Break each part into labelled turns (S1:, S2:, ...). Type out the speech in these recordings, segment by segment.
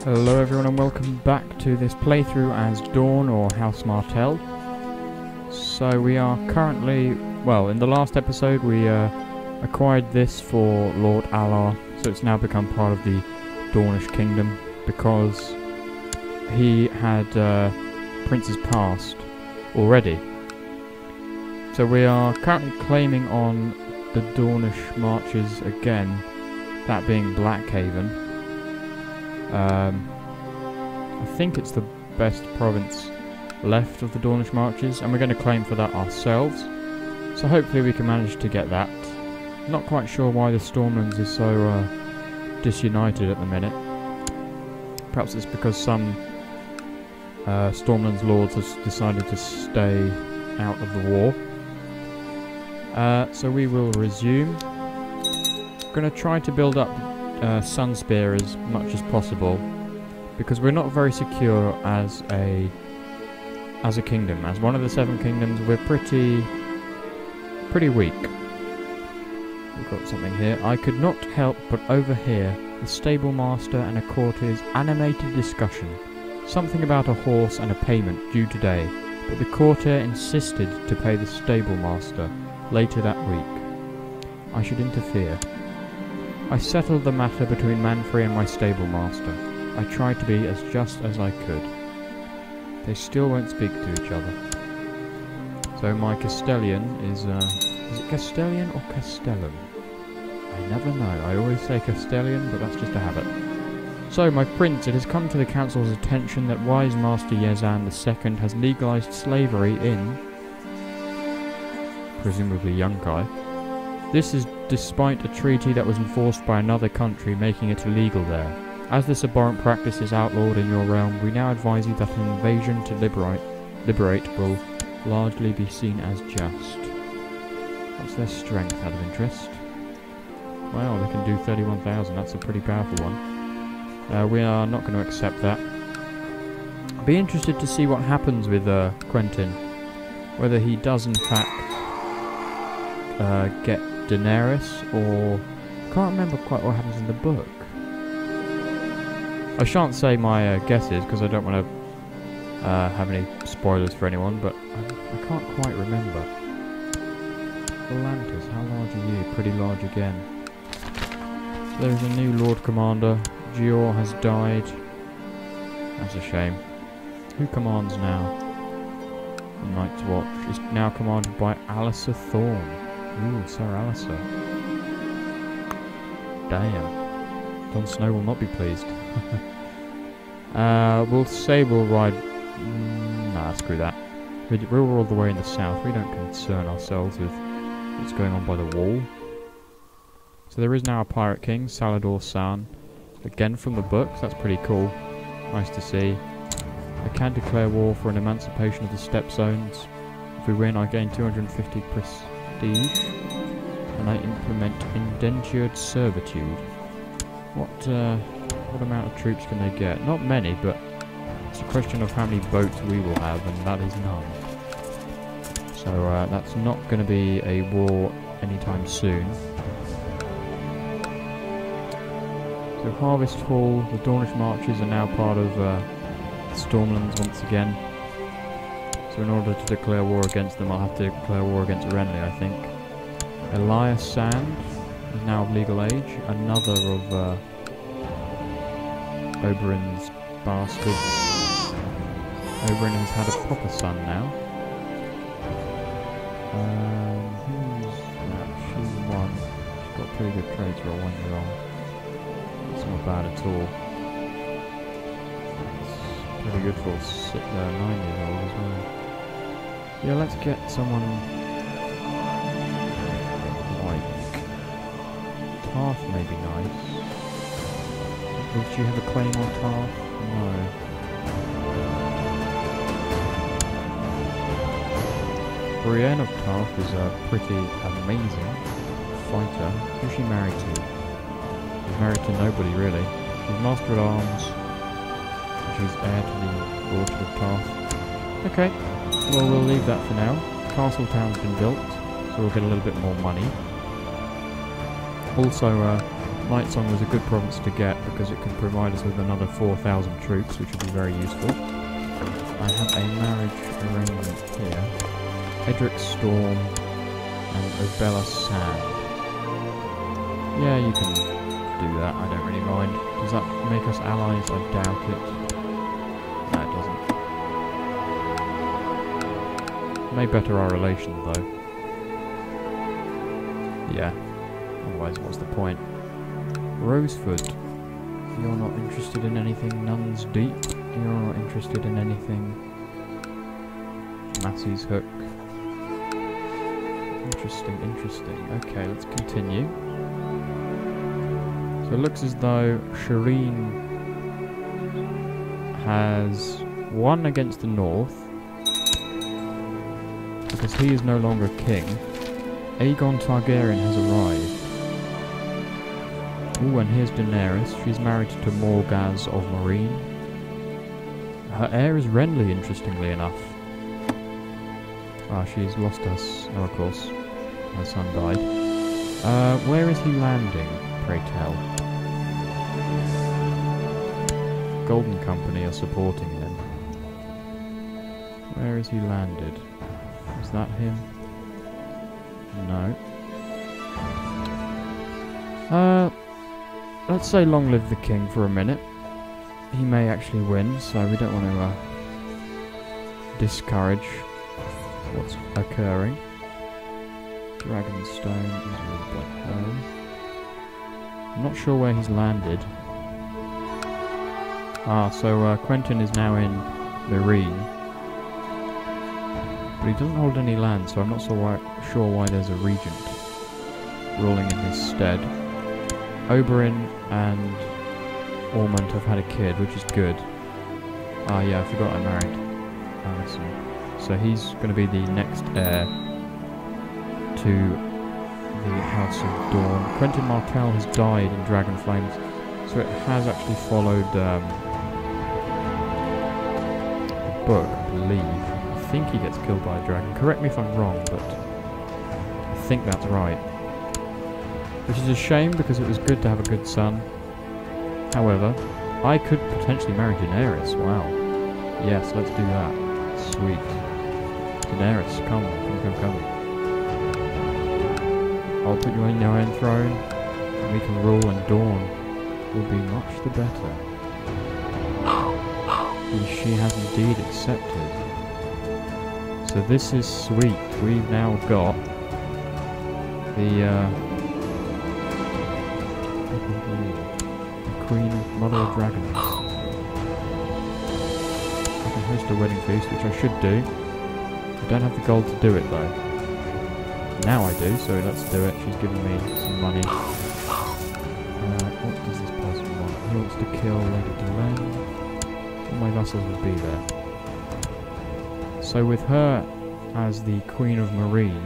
S1: Hello everyone and welcome back to this playthrough as Dawn or House Martell. So we are currently, well, in the last episode we acquired this for Lord Allah, so it's now become part of the Dornish kingdom because he had princes passed already. So we are currently claiming on the Dornish marches again, that being Blackhaven. I think it's the best province left of the Dornish marches, and we're going to claim for that ourselves. So hopefully we can manage to get that. Not quite sure why the Stormlands is so disunited at the minute. Perhaps it's because some Stormlands lords have decided to stay out of the war. So we will resume. We're going to try to build up Sunspear as much as possible, because we're not very secure as a kingdom. As one of the 7 kingdoms, we're pretty weak. We've got something here. I could not help but overhear the stable master and a courtier's animated discussion. Something about a horse and a payment due today, but the courtier insisted to pay the stable master later that week. I should interfere. I settled the matter between Manfrey and my stable master. I tried to be as just as I could. They still won't speak to each other. So my Castellan is it Castellan or Castellan? I never know. I always say Castellan, but that's just a habit. So my prince, it has come to the council's attention that wise master Yezan II has legalized slavery in, presumably Yunkai. This is despite a treaty that was enforced by another country, making it illegal there. As this abhorrent practice is outlawed in your realm, we now advise you that an invasion to liberate will largely be seen as just. What's their strength, out of interest? Well, they can do 31,000, that's a pretty powerful one. We are not going to accept that. I'll be interested to see what happens with Quentin. Whether he does in fact get Daenerys, or I can't remember quite what happens in the book. I shan't say my guesses because I don't want to have any spoilers for anyone, but I can't quite remember. The Lannisters, how large are you? Pretty large again. There's a new Lord Commander. Gior has died. That's a shame. Who commands now? The Night's Watch is now commanded by Alistair Thorne. Ooh, Sir Alistair. Damn. Jon Snow will not be pleased. We'll say we'll ride... nah, screw that. We're all the way in the south. We don't concern ourselves with what's going on by the wall. So there is now a Pirate King, Salador San. Again from the books, that's pretty cool. Nice to see. I can declare war for an emancipation of the Steppe Zones. If we win, I gain 250 prestige. And I implement indentured servitude. What amount of troops can they get? Not many, but it's a question of how many boats we will have, and that is none. So that's not going to be a war anytime soon. So Harvest Hall, the Dornish marches are now part of the Stormlands once again. So in order to declare war against them, I'll have to declare war against Renly, I think. Elias Sand is now of legal age. Another of Oberyn's bastards. Oberyn has had a proper son now. Who's that? She's one. She's got pretty good traits for a 1-year-old. It's not bad at all. It's pretty good for a 9-year-old as well. Yeah, let's get someone like Tarth, maybe nice. Did you have a claim on Tarth? No. Brienne of Tarth is a pretty amazing fighter. Who's she married to? She's married to nobody really. She's Master at Arms. And she's heir to the Lordship of Tarth. Okay. Well, we'll leave that for now. Castle Town's been built, so we'll get a little bit more money. Also, Lightsong was a good province to get because it can provide us with another 4,000 troops, which would be very useful. I have a marriage arrangement here. Edric Storm and Obella Sand. Yeah, you can do that, I don't really mind. Does that make us allies? I doubt it. No, it doesn't. May better our relations, though. Yeah. Otherwise, what's the point? Roseford. You're not interested in anything. Nuns Deep. You're not interested in anything. Massey's Hook. Interesting, interesting. Okay, let's continue. So it looks as though Shireen has won against the north because he is no longer king. Aegon Targaryen has arrived. Ooh, and here's Daenerys. She's married to Morgaz of Meereen. Her heir is Renly, interestingly enough. Ah, she's lost us. Oh, of course. Her son died. Where is he landing, pray tell? Golden Company are supporting him. Where is he landed? Is that him? No. Let's say long live the king for a minute. He may actually win, so we don't want to discourage what's occurring. Dragonstone is with Black Pearl. I'm not sure where he's landed. Ah, so Quentin is now in Meereen. But he doesn't hold any land, so I'm not so sure why there's a regent ruling in his stead. Oberyn and Ormond have had a kid, which is good. Ah, yeah, I forgot I married Alison. So he's going to be the next heir to the House of Dawn. Quentin Martell has died in Dragon Flames, so it has actually followed the book, I believe. I think he gets killed by a dragon. Correct me if I'm wrong, but I think that's right. Which is a shame because it was good to have a good son. However, I could potentially marry Daenerys. Wow. Yes, let's do that. Sweet. Daenerys, come. I'll put you on your own throne, and we can rule, and Dawn will be much the better. And she has indeed accepted. So this is sweet. We've now got the Queen of Mother of Dragons. I can host a wedding feast, which I should do. I don't have the gold to do it though. Now I do, so let's do it. She's giving me some money. What does this person want? He wants to kill Lady Delane. All my vassals will be there. So with her as the Queen of Meereen,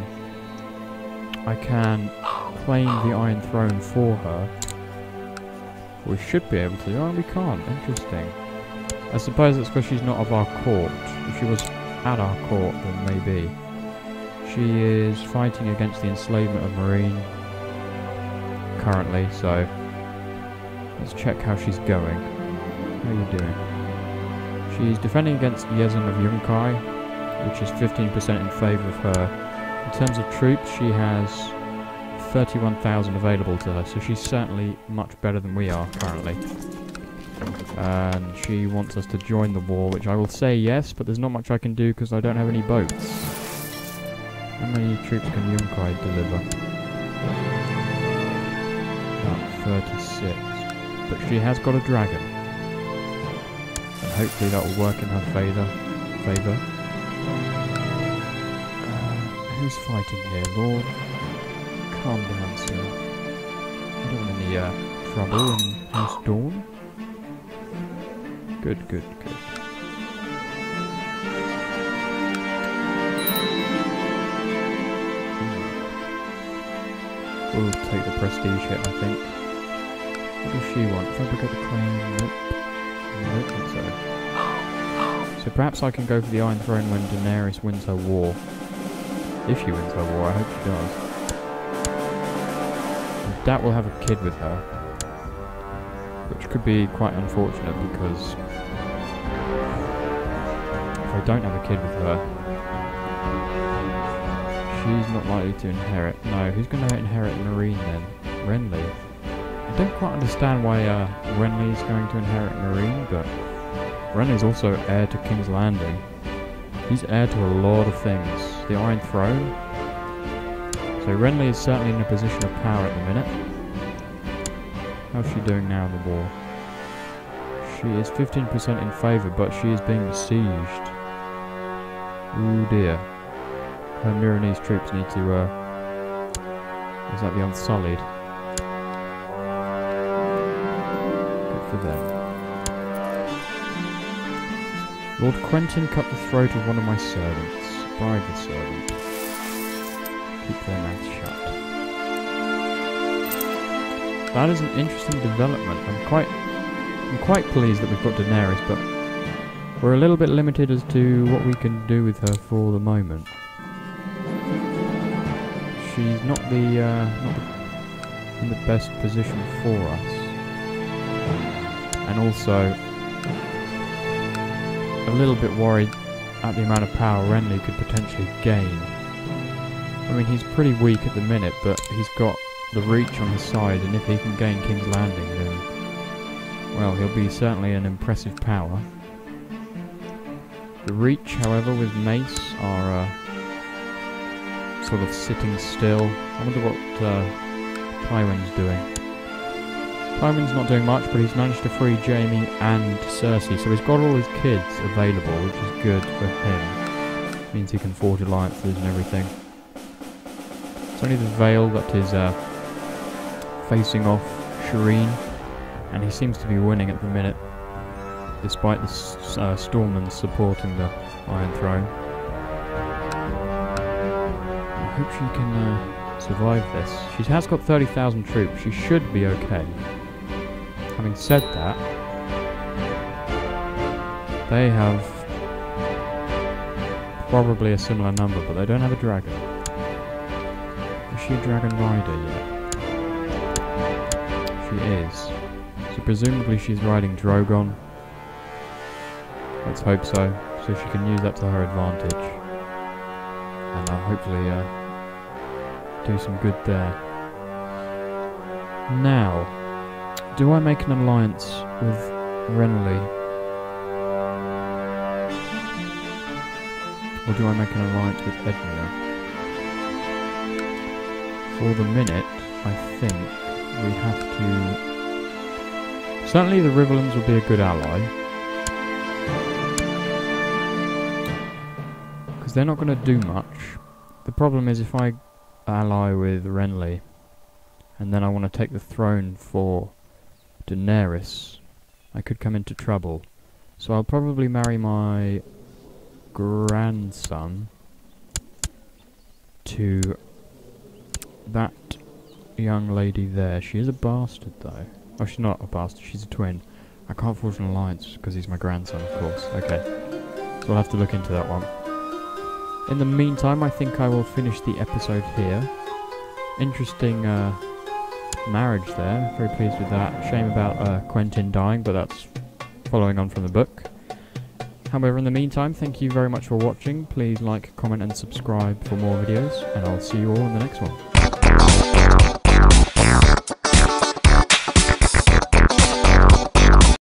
S1: I can claim the Iron Throne for her. We should be able to. Oh, we can't. Interesting. I suppose it's because she's not of our court. If she was at our court, then maybe. She is fighting against the enslavement of Meereen currently, so let's check how she's going. How are you doing? She's defending against Yezin of Yunkai, which is 15% in favour of her. In terms of troops, she has 31,000 available to her, so she's certainly much better than we are currently. And she wants us to join the war, which I will say yes, but there's not much I can do because I don't have any boats. How many troops can Yunkai deliver? About 36. But she has got a dragon. And hopefully that will work in her favour. Who's fighting here, Lord? Calm down, sir. You don't want any trouble in House Dawn? Good. We'll take the prestige hit, I think. What does she want? Fabricate the claim? Nope. I don't think so. So perhaps I can go for the Iron Throne when Daenerys wins her war. If she wins her war, I hope she does. I doubt we'll have a kid with her. which could be quite unfortunate because if I don't have a kid with her, she's not likely to inherit. No, who's going to inherit Marine then? Renly. I don't quite understand why Renly is going to inherit Marine, but Renly's also heir to King's Landing. He's heir to a lot of things. The Iron Throne. So Renly is certainly in a position of power at the minute. How's she doing now in the war? She is 15% in favour, but she is being besieged. Ooh dear. Her Milanese troops need to, is that the Unsullied? Good for them. Lord Quentin cut the throat of one of my servants. Bribe the servant. Keep their mouths shut. That is an interesting development. I'm quite pleased that we've got Daenerys, but we're a little bit limited as to what we can do with her for the moment. She's not in the best position for us, and also a little bit worried at the amount of power Renly could potentially gain. I mean, he's pretty weak at the minute, but he's got the reach on his side, and if he can gain King's Landing, then, well, he'll be certainly an impressive power. The reach, however, with Mace are sort of sitting still. I wonder what Tywin's doing. Tywin's not doing much, but he's managed to free Jaime and Cersei, so he's got all his kids available, which is good for him. Means he can forge alliances and everything. It's only the Vale that is facing off Shireen, and he seems to be winning at the minute, despite the Stormlands supporting the Iron Throne. I hope she can survive this. She has got 30,000 troops. She should be okay. Having said that, they have probably a similar number, but they don't have a dragon. Is she a dragon rider yet? She is. So presumably she's riding Drogon. Let's hope so. So she can use that to her advantage. And I'll hopefully do some good there. Now, do I make an alliance with Renly? Or do I make an alliance with Edmure? For the minute, I think we have to... Certainly the Riverlands would be a good ally. Because they're not going to do much. The problem is if I ally with Renly, and then I want to take the throne for Daenerys, I could come into trouble. So I'll probably marry my grandson to that young lady there. She is a bastard though. Oh, she's not a bastard, she's a twin. I can't forge an alliance because he's my grandson, of course. Okay, so we'll have to look into that one. In the meantime, I think I will finish the episode here. Interesting marriage there, very pleased with that. Shame about Quentin dying, but that's following on from the book. However, in the meantime, thank you very much for watching. Please like, comment and subscribe for more videos, and I'll see you all in the next one.